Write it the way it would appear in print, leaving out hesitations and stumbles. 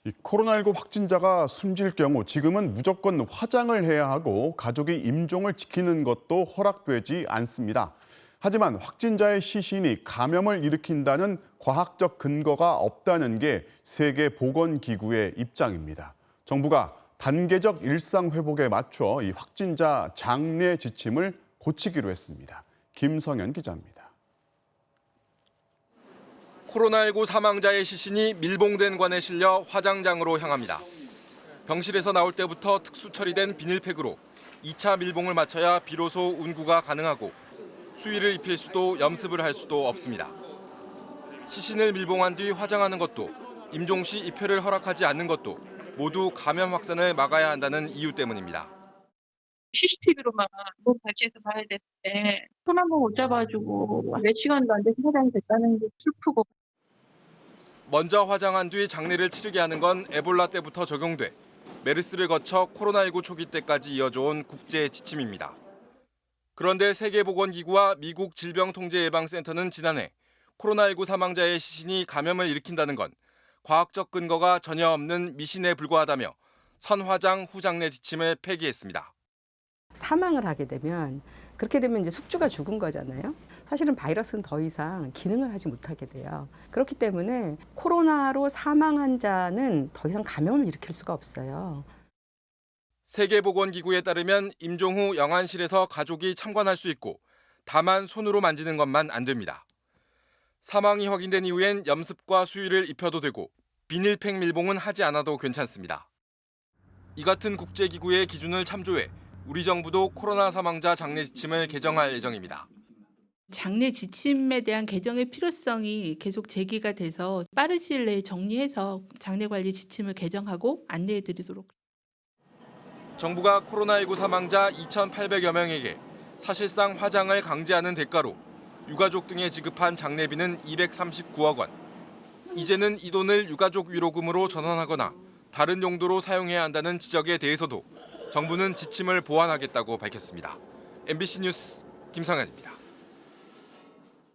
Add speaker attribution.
Speaker 1: 이 코로나19 확진자가 숨질 경우 지금은 무조건 화장을 해야 하고 가족이 임종을 지키는 것도 허락되지 않습니다. 하지만 확진자의 시신이 감염을 일으킨다는 과학적 근거가 없다는 게 세계보건기구의 입장입니다. 정부가 단계적 일상 회복에 맞춰 이 확진자 장례 지침을 고치기로 했습니다. 김성현 기자입니다.
Speaker 2: 코로나19 사망자의 시신이 밀봉된 관에 실려 화장장으로 향합니다. 병실에서 나올 때부터 특수 처리된 비닐팩으로 2차 밀봉을 마쳐야 비로소 운구가 가능하고 수의를 입힐 수도 염습을 할 수도 없습니다. 시신을 밀봉한 뒤 화장하는 것도 임종 시 입회를 허락하지 않는 것도 모두 감염 확산을 막아야 한다는 이유 때문입니다.
Speaker 3: CCTV로만 뭐 발치해서 봐야 되는데 손 한 번 못 잡아주고 몇 시간도 안 돼서 화장이 됐다는 게 슬프고.
Speaker 2: 먼저 화장한 뒤 장례를 치르게 하는 건 에볼라 때부터 적용돼 메르스를 거쳐 코로나19 초기 때까지 이어져온 국제 지침입니다. 그런데 세계보건기구와 미국 질병통제예방센터는 지난해 코로나19 사망자의 시신이 감염을 일으킨다는 건 과학적 근거가 전혀 없는 미신에 불과하다며 선화장 후 장례 지침을 폐기했습니다.
Speaker 4: 사망을 하게 되면 그렇게 되면 이제 숙주가 죽은 거잖아요. 사실은 바이러스는 더 이상 기능을 하지 못하게 돼요. 그렇기 때문에 코로나로 사망한 자는 더 이상 감염을 일으킬 수가 없어요.
Speaker 2: 세계보건기구에 따르면 임종 후 영안실에서 가족이 참관할 수 있고 다만 손으로 만지는 것만 안 됩니다. 사망이 확인된 이후엔 염습과 수의를 입혀도 되고 비닐팩 밀봉은 하지 않아도 괜찮습니다. 이 같은 국제기구의 기준을 참조해 우리 정부도 코로나 사망자 장례 지침을 개정할 예정입니다.
Speaker 5: 장례 지침에 대한 개정의 필요성이 계속 제기가 돼서 빠른 시일 내에 정리해서 장례 관리 지침을 개정하고 안내해 드리도록.
Speaker 2: 정부가 코로나19 사망자 2,800여 명에게 사실상 화장을 강제하는 대가로 유가족 등에 지급한 장례비는 239억 원. 이제는 이 돈을 유가족 위로금으로 전환하거나 다른 용도로 사용해야 한다는 지적에 대해서도 정부는 지침을 보완하겠다고 밝혔습니다. MBC 뉴스 김상현입니다.